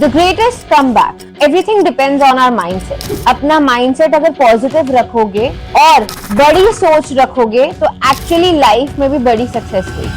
The greatest comeback. Everything depends on our mindset. अपना mindset अगर positive रखोगे और बड़ी सोच रखोगे तो actually life में भी बड़ी success हुई.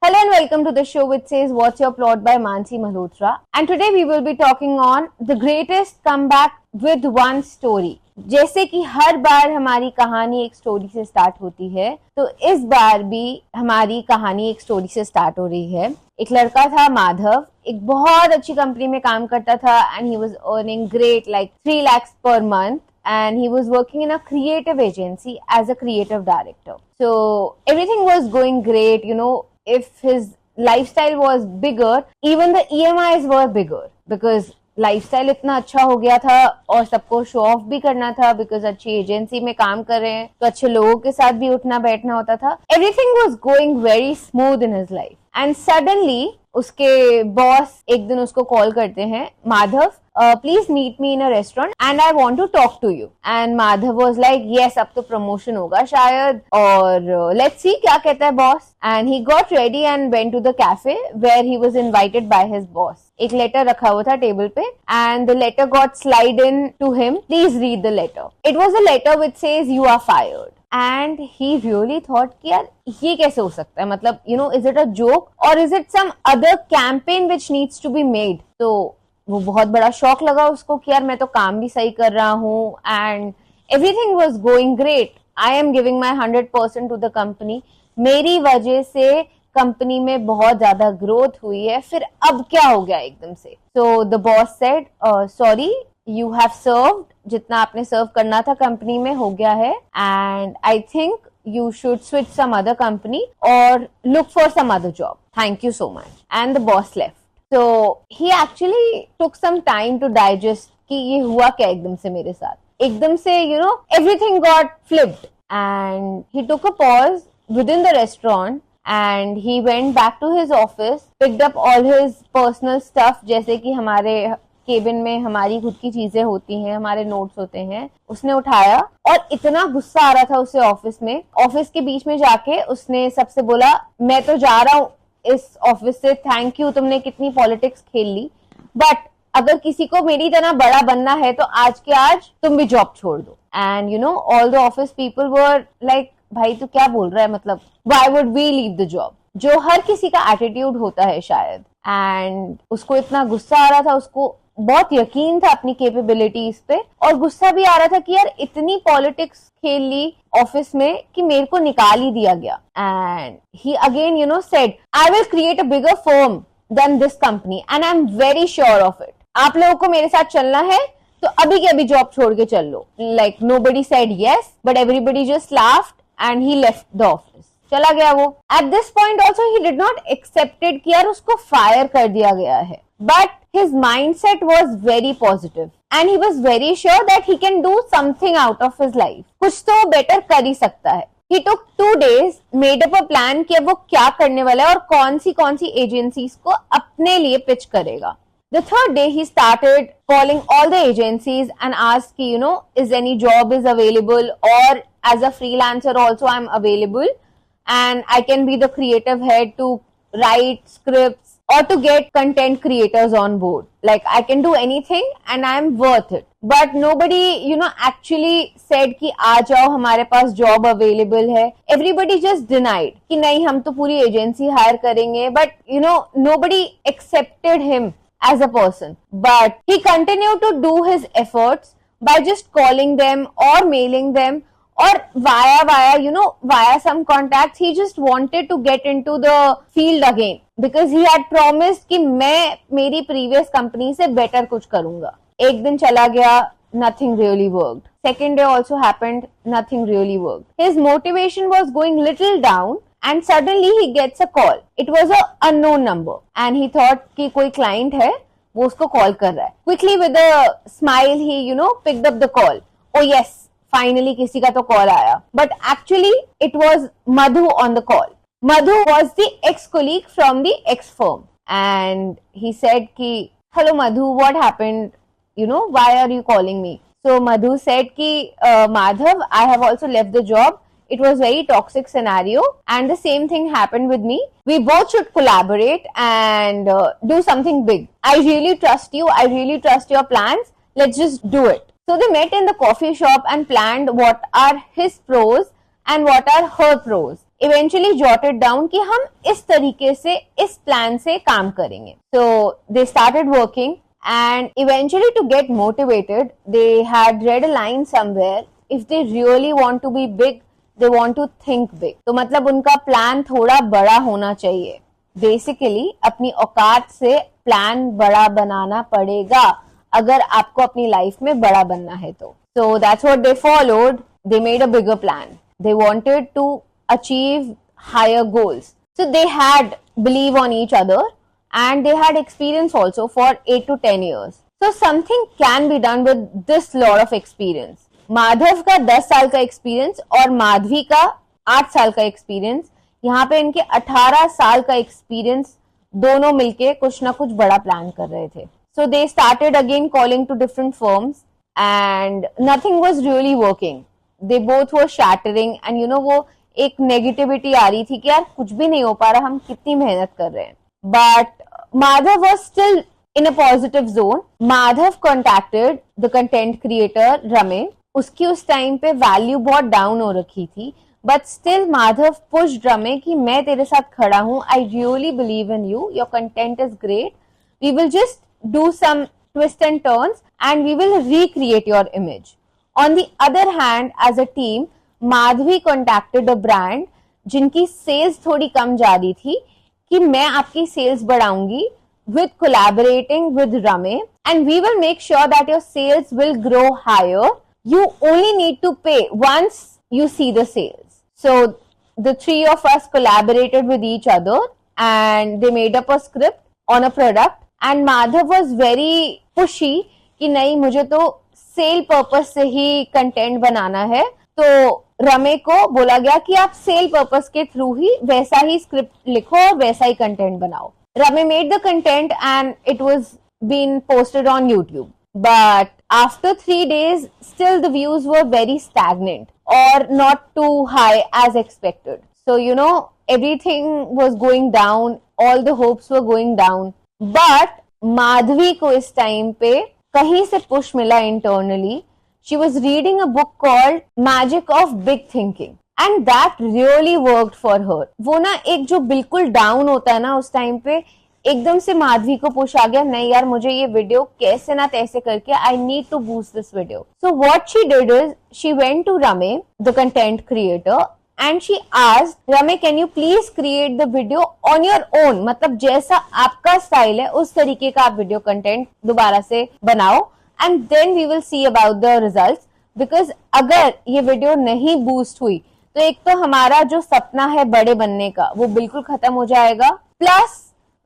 Hello and welcome to the show which says What's Your Plot by Mansi Malhotra. And today we will be talking on the greatest comeback with one story. जैसे कि हर बार हमारी कहानी एक स्टोरी से स्टार्ट होती है, तो इस बार भी हमारी कहानी एक स्टोरी से स्टार्ट हो रही है. एक लड़का था माधव, एक बहुत अच्छी कंपनी में काम करता था and he was earning great like 3 lakhs per month. And he was working in a creative agency as a creative director. So everything was going great, you know. If his lifestyle was bigger, even the EMIs were bigger because lifestyle इतना अच्छा हो गया था और सबको show off भी करना था बिकॉज अच्छी एजेंसी में काम कर रहे हैं तो अच्छे लोगों के साथ भी उठना बैठना होता था. Everything was going very smooth in his life and suddenly उसके बॉस एक दिन उसको कॉल करते हैं, Madhav please meet me in a restaurant and I want to talk to you. And Madhav was like yes, अब तो प्रमोशन होगा शायद और लेट्स सी क्या कहता है boss. And he got ready and went to the cafe where he was invited by his boss. एक letter रखा हुआ था टेबल पे and the letter got slide into him. Please read the letter. It was a letter which says you are fired. And he really thought कि यार ये कैसे हो सकता है, मतलब you know is it a joke और is it some other campaign which needs to be made. तो वो बहुत बड़ा शॉक लगा उसको कि यार मैं तो काम भी सही कर रहा हूँ and everything was going great. I am giving my 100% to the company. मेरी वजह से कंपनी में बहुत ज्यादा ग्रोथ हुई है, फिर अब क्या हो गया एकदम से. So the boss said sorry you have served, जितना आपने सर्व करना था कंपनी में हो गया है and I think you should switch some other company or look for some other job. Thank you so much. And the boss left. So he actually took some time to digest कि ये हुआ क्या एकदम से मेरे साथ. एकदम से you know everything got flipped and he took a pause within the restaurant and he went back to his office, picked up all his personal stuff जैसे कि हमारे केबिन में हमारी खुद की चीजें होती हैं, हमारे नोट्स होते हैं, उसने उठाया और इतना गुस्सा आ रहा था उसे ऑफिस में. ऑफिस के बीच में जाके उसने सबसे बोला मैं तो जा रहा हूँ इस ऑफिस से, थैंक यू तुमने कितनी पॉलिटिक्स खेल ली, बट अगर किसी को मेरी तरह बड़ा बनना है तो आज के आज तुम भी जॉब छोड़ दो. And you know all the office people were like भाई तू क्या बोल रहा है, मतलब why would we leave the job, जो हर किसी का एटीट्यूड होता है शायद. एंड उसको इतना गुस्सा आ रहा था, उसको बहुत यकीन था अपनी कैपेबिलिटीज पे और गुस्सा भी आ रहा था कि यार इतनी पॉलिटिक्स खेल ली ऑफिस में कि मेरे को निकाल ही दिया गया. And he again you know said I will create a bigger firm than this company and I am very sure of it. आप लोगों को मेरे साथ चलना है तो अभी के अभी जॉब छोड़ के चल लो. Like nobody said yes but everybody just laughed and he left the office. चला गया वो. At this point also he did not accepted कि यार उसको फायर कर दिया गया है, but his mindset was very positive and he was very sure that he can do something out of his life. कुछ तो बेटर कर ही सकता है. He took 2 days, made up a plan कि अब वो क्या करने वाला है और कौन सी एजेंसीज को अपने लिए पिच करेगा. The third day he started calling all the agencies and asked कि you know is any job is available or as a freelancer also I'm available and I can be the creative head to write scripts or to get content creators on board. Like I can do anything and I am worth it. But nobody, you know, actually said कि आ जाओ हमारे पास job available है. Everybody just denied कि नहीं हम तो पूरी agency hire करेंगे. But you know, nobody accepted him as a person. But he continued to do his efforts by just calling them or mailing them. Or via some contacts, he just wanted to get into the field again because he had promised कि मैं मेरी previous company से better कुछ करूंगा. एक दिन चला गया, nothing really worked. Second day also happened, nothing really worked. His motivation was going little down and suddenly he gets a call. It was a unknown number and he thought कि कोई client है, वो उसको call कर रहा है. Quickly with a smile, he picked up the call. Oh yes. Finally किसी का तो कॉल आया, but actually it was Madhu on the call. Madhu was the ex-colleague from the ex-firm and he said कि hello Madhu, what happened, you know, why are you calling me? So Madhu said कि Madhav, I have also left the job. It was very toxic scenario and the same thing happened with me. we both should collaborate and do something big. I really trust you. I really trust your plans. Let's just do it. So they met in the coffee shop and planned what are his pros and what are her pros. Eventually jotted down कि हम इस तरीके से इस plan से काम करेंगे. So they started working and eventually to get motivated, they had read a line somewhere, if they really want to be big, they want to think big. तो मतलब उनका प्लान थोड़ा बड़ा होना चाहिए. बेसिकली अपनी औकात से प्लान बड़ा बनाना पड़ेगा अगर आपको अपनी लाइफ में बड़ा बनना है तो. So that's what they followed. They made a bigger plan. They wanted to achieve higher goals. So they had belief on each other and they had experience also for 8 to 10 years. So something can be done with this lot of experience. Madhav का 10 साल का experience और माधवी का 8 साल का experience, यहाँ पे इनके 18 साल का एक्सपीरियंस दोनों मिलके कुछ ना कुछ बड़ा प्लान कर रहे थे. So they started again calling to different firms and nothing was really working. They both were shattering and you know वो एक नेगेटिविटी आ रही थी कि यार कुछ भी नहीं हो पा रहा, हम कितनी मेहनत कर रहे हैं. But Madhav was still in a positive zone. Madhav contacted the content creator Rame. उसकी उस टाइम पे वैल्यू बहुत डाउन हो रखी थी, बट स्टिल माधव पुश्ड रमे कि मैं तेरे साथ खड़ा हूं, I really believe in you, your content is great, we will just do some twist and turns and we will recreate your image. On the other hand as a team Madhavi contacted a brand जिनकी sales थोड़ी कम जा रही थी कि मैं आपकी sales बढ़ाऊंगी with collaborating with Rame and we will make sure that your sales will grow higher. You only need to pay once you see the sales. So the three of us collaborated with each other and they made up a script on a product and Madhav was very pushy कि नहीं मुझे तो cell purpose से ही content बनाना है. तो रमे को बोला गया कि आप सेल पर्पस के थ्रू ही वैसा ही स्क्रिप्ट लिखो और वैसा ही कंटेंट बनाओ. Rame made the content and it was being posted on YouTube. But after 3 days, still the views were very stagnant or not too high as expected. So, you know, everything was going down. All the hopes were going down. But Madhvi को इस time पे कहीं से push मिला internally. She was reading a book called Magic of Big Thinking. And that really worked for her. वो ना एक जो बिल्कुल डाउन होता है ना उस टाइम पे एकदम से माधवी को पुश आ गया, नहीं यार मुझे ये वीडियो कैसे ना तैसे करके I need to boost this video. So what she did is she went to रमे the content creator and she asked रमे can you please create the video on your own, मतलब जैसा आपका स्टाइल है उस तरीके का आप वीडियो कंटेंट दोबारा से बनाओ and then we will see about the results. Because अगर ये वीडियो नहीं बूस्ट हुई तो एक तो हमारा जो सपना है बड़े बनने का वो बिल्कुल खत्म हो जाएगा, plus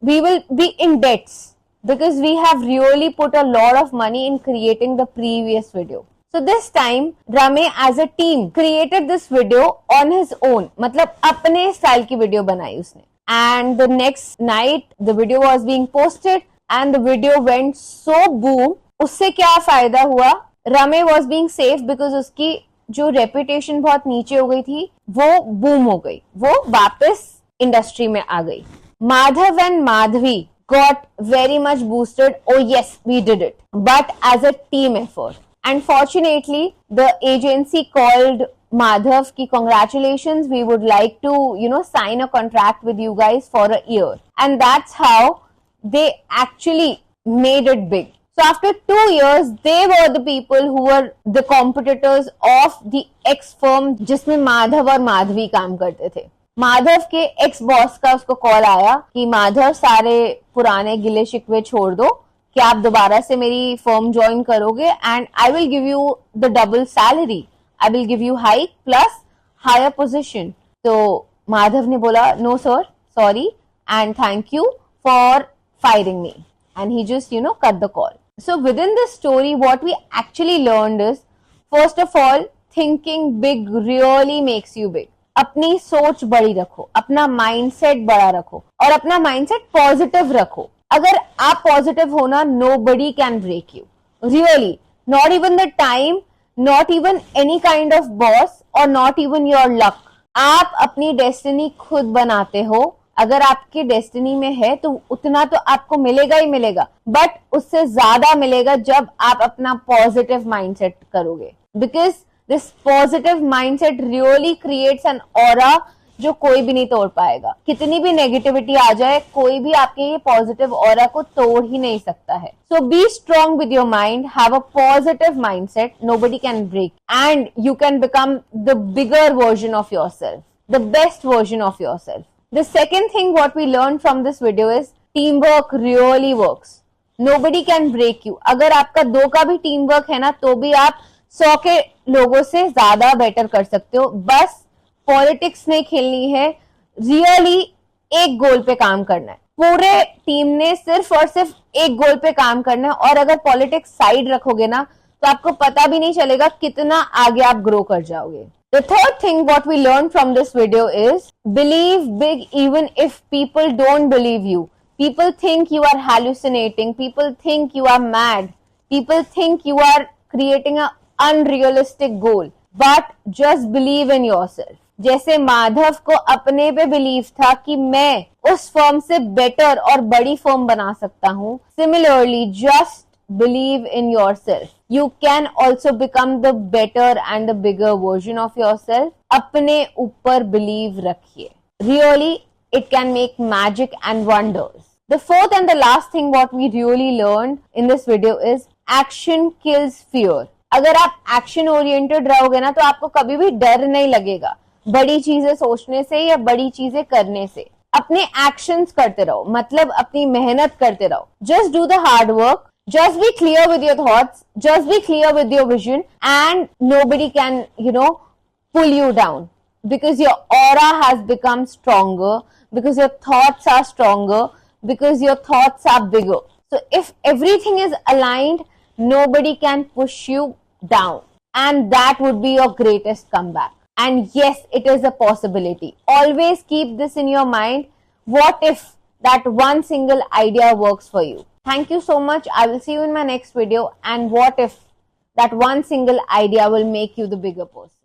we will be in debts because we have really put a lot of money in creating the previous video. So this time रमे as a team created this video on his own, मतलब अपने style की video बनाई उसने. And the next night the video was being posted and the video went so boom. उससे क्या फायदा हुआ, रमे वॉज बीइंग सेफ बिकॉज उसकी जो रेपुटेशन बहुत नीचे हो गई थी वो बूम हो गई, वो वापस इंडस्ट्री में आ गई. Madhav and Madhavi got very much boosted. Oh yes we did it, but as a team effort. And fortunately the agency called Madhav ki congratulations, we would like to sign a contract with you guys for a year. And that's how they actually made it big. So after 2 years, they were the people who were the competitors of the ex firm जिसमें माधव और माधवी काम करते थे. माधव के ex boss का उसको call आया कि माधव सारे पुराने गिले शिकवे छोड़ दो, कि आप दोबारा से मेरी फर्म ज्वाइन करोगे and I will give you the double salary, I will give you hike plus higher position. तो माधव ने बोला no sir, sorry and thank you for firing me, and he just cut the call. So within this story what we actually learned is, first of all, thinking big really makes you big. अपनी सोच बड़ी रखो, अपना mindset बड़ा रखो और अपना mindset positive रखो. अगर आप पॉजिटिव हो ना, nobody can break you, really, not even the time, not even any kind of boss or not even your luck. आप अपनी डेस्टिनी खुद बनाते हो अगर आपके डेस्टिनी में है तो उतना तो आपको मिलेगा ही मिलेगा, बट उससे ज्यादा मिलेगा जब आप अपना पॉजिटिव माइंडसेट करोगे, because this positive mindset really creates an aura जो कोई भी नहीं तोड़ पाएगा। कितनी भी नेगेटिविटी आ जाए, कोई भी आपके ये पॉजिटिव ऑरा को तोड़ ही नहीं सकता है। So be strong with your mind, have a positive mindset, nobody can break, and you can become the bigger version of yourself, the best version of yourself. The second thing what we learned from this video is teamwork really works. Nobody can break you. अगर आपका 2 का भी team work है ना, तो भी आप 100 के लोगों से ज्यादा बेटर कर सकते हो। बस पॉलिटिक्स नहीं खेलनी है, रियली एक गोल पे काम करना है। पूरे टीम ने सिर्फ और सिर्फ एक गोल पे काम करना है, और अगर पॉलिटिक्स साइड रखोगे ना, तो आपको पता भी नहीं चलेगा कितना आगे आप ग्रो कर जाओगे। The third thing what we learned from this video is believe big even if people don't believe you. People think you are hallucinating. People think you are mad. People think you are creating an unrealistic goal. But just believe in yourself. जैसे माधव को अपने पे believe था कि मैं उस firm से better और बड़ी फर्म बना सकता हूँ, similarly just believe in yourself. You can also become the better and the bigger version of yourself. अपने ऊपर believe रखिए. Really, it can make magic and wonders. The fourth and the last thing what we really learned in this video is action kills fear. अगर आप action oriented रहोगे ना, तो आपको कभी भी डर नहीं लगेगा बड़ी चीजें सोचने से या बड़ी चीजें करने से। अपने actions करते रहो, मतलब अपनी मेहनत करते रहो. Just do the hard work. Just be clear with your thoughts, just be clear with your vision, and nobody can, pull you down, because your aura has become stronger, because your thoughts are stronger, because your thoughts are bigger. So if everything is aligned, nobody can push you down, and that would be your greatest comeback. And yes, it is a possibility. Always keep this in your mind. What if that one single idea works for you? Thank you so much. I will see you in my next video. And what if that one single idea will make you the bigger person?